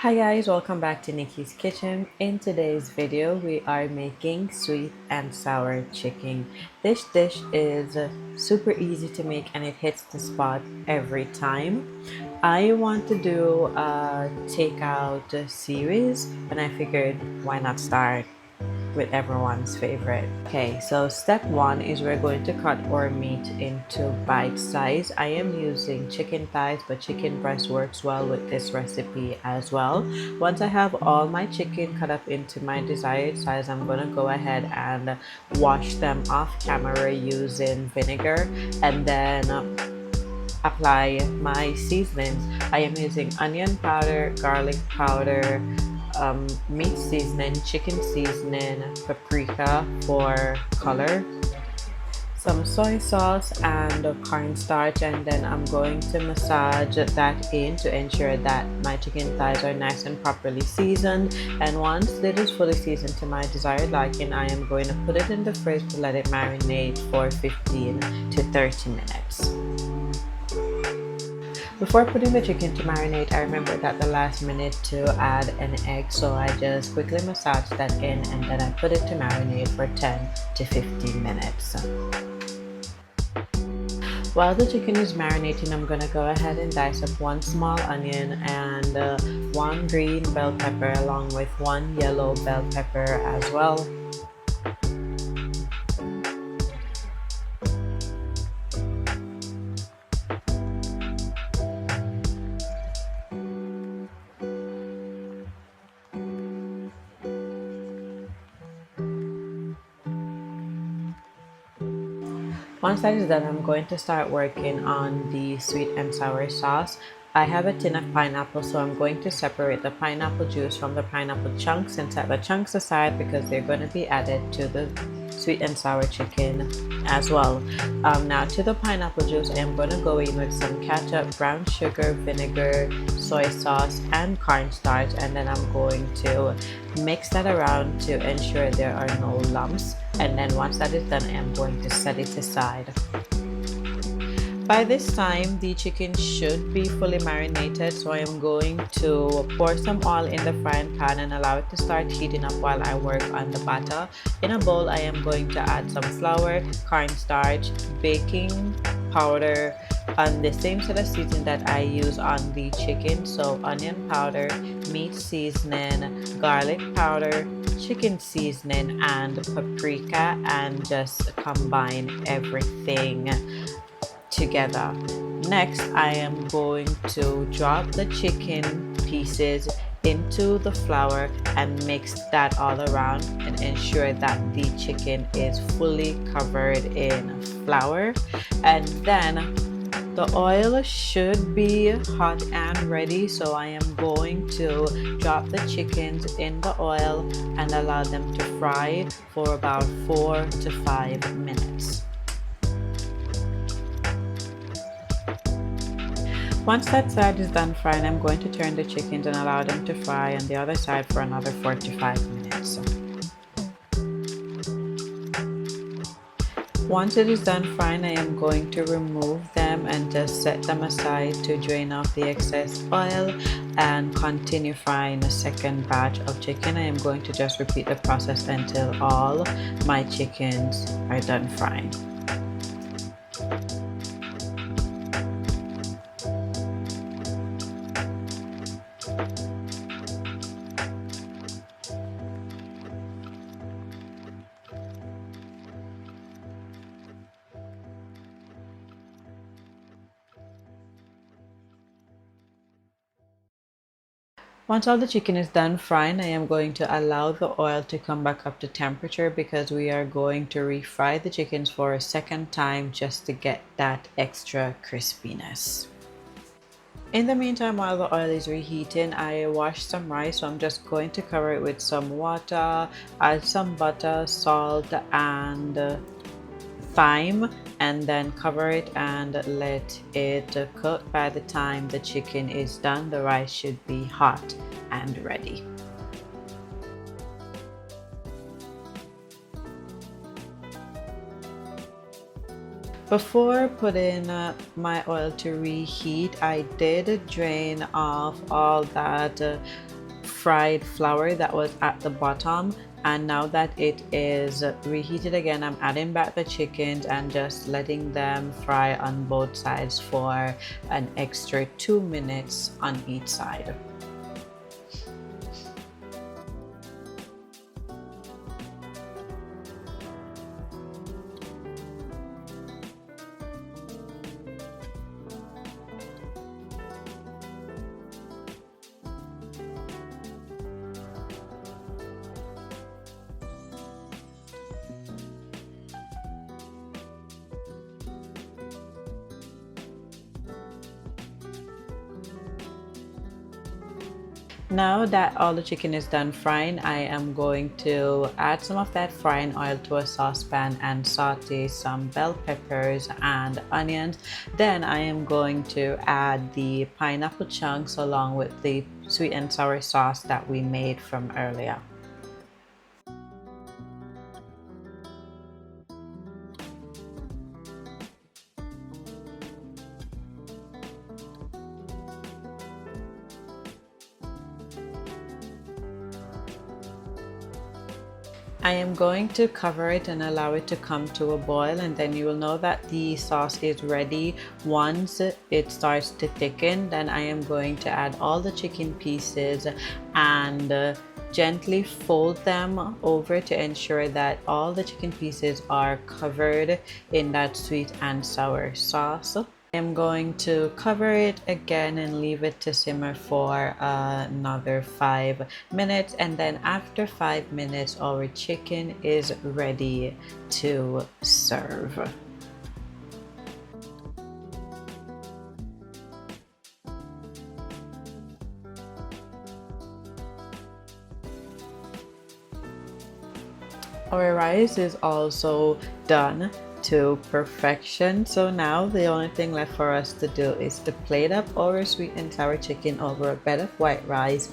Hi guys, welcome back to Nikki's Kitchen. In today's video, we are making sweet and sour chicken. This dish is super easy to make and it hits the spot every time. I want to do a takeout series and I figured why not start with everyone's favorite. Okay, so step one is we're going to cut our meat into bite size. I am using chicken thighs, but chicken breast works well with this recipe as well. Once I have all my chicken cut up into my desired size, I'm gonna go ahead and wash them off camera using vinegar and then apply my seasonings. I am using onion powder, garlic powder, meat seasoning, chicken seasoning, paprika for color, some soy sauce and cornstarch, and then I'm going to massage that in to ensure that my chicken thighs are nice and properly seasoned. And once it is fully seasoned to my desired liking, I am going to put it in the fridge to let it marinate for 15 to 30 minutes. Before putting the chicken to marinate, I remembered at the last minute to add an egg, so I just quickly massaged that in and then I put it to marinate for 10 to 15 minutes. While the chicken is marinating, I'm going to go ahead and dice up one small onion and one green bell pepper along with one yellow bell pepper as well. Once that is done, I'm going to start working on the sweet and sour sauce. I have a tin of pineapple, so I'm going to separate the pineapple juice from the pineapple chunks and set the chunks aside because they're going to be added to the sweet and sour chicken as well. Now to the pineapple juice, I am going to go in with some ketchup, brown sugar, vinegar, soy sauce, and cornstarch, and then I'm going to mix that around to ensure there are no lumps. And then once that is done, I am going to set it aside. By this time, the chicken should be fully marinated, so I am going to pour some oil in the frying pan and allow it to start heating up while I work on the batter. In a bowl, I am going to add some flour, cornstarch, baking powder, and the same set of seasoning that I use on the chicken, so onion powder, meat seasoning, garlic powder, chicken seasoning, and paprika, and just combine everything together. Next, I am going to drop the chicken pieces into the flour and mix that all around and ensure that the chicken is fully covered in flour. And then the oil should be hot and ready, so I am going to drop the chickens in the oil and allow them to fry for about 4 to 5 minutes. Once that side is done frying, I'm going to turn the chickens and allow them to fry on the other side for another 4 to 5 minutes. Once it is done frying, I am going to remove them and just set them aside to drain off the excess oil and continue frying a second batch of chicken. I am going to just repeat the process until all my chickens are done frying. Once all the chicken is done frying, I am going to allow the oil to come back up to temperature because we are going to refry the chickens for a second time just to get that extra crispiness. In the meantime, while the oil is reheating, I washed some rice, so I'm just going to cover it with some water, add some butter, salt, and thyme, and then cover it and let it cook. By the time the chicken is done, the rice should be hot and ready. Before putting my oil to reheat, I did drain off all that fried flour that was at the bottom, and now that it is reheated again, I'm adding back the chickens and just letting them fry on both sides for an extra 2 minutes on each side. Now that all the chicken is done frying, I am going to add some of that frying oil to a saucepan and saute some bell peppers and onions. Then I am going to add the pineapple chunks along with the sweet and sour sauce that we made from earlier. I am going to cover it and allow it to come to a boil, and then you will know that the sauce is ready once it starts to thicken. Then I am going to add all the chicken pieces and gently fold them over to ensure that all the chicken pieces are covered in that sweet and sour sauce. I'm going to cover it again and leave it to simmer for another 5 minutes, and then after 5 minutes our chicken is ready to serve. Our rice is also done to perfection, so now the only thing left for us to do is to plate up our sweet and sour chicken over a bed of white rice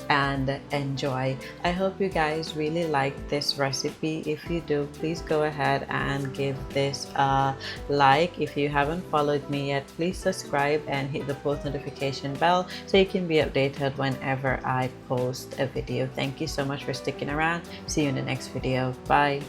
and enjoy. I hope you guys really like this recipe. If you do, please go ahead and give this a like. If you haven't followed me yet, please subscribe and hit the post notification bell so you can be updated whenever I post a video. Thank you so much for sticking around. See you in the next video. Bye.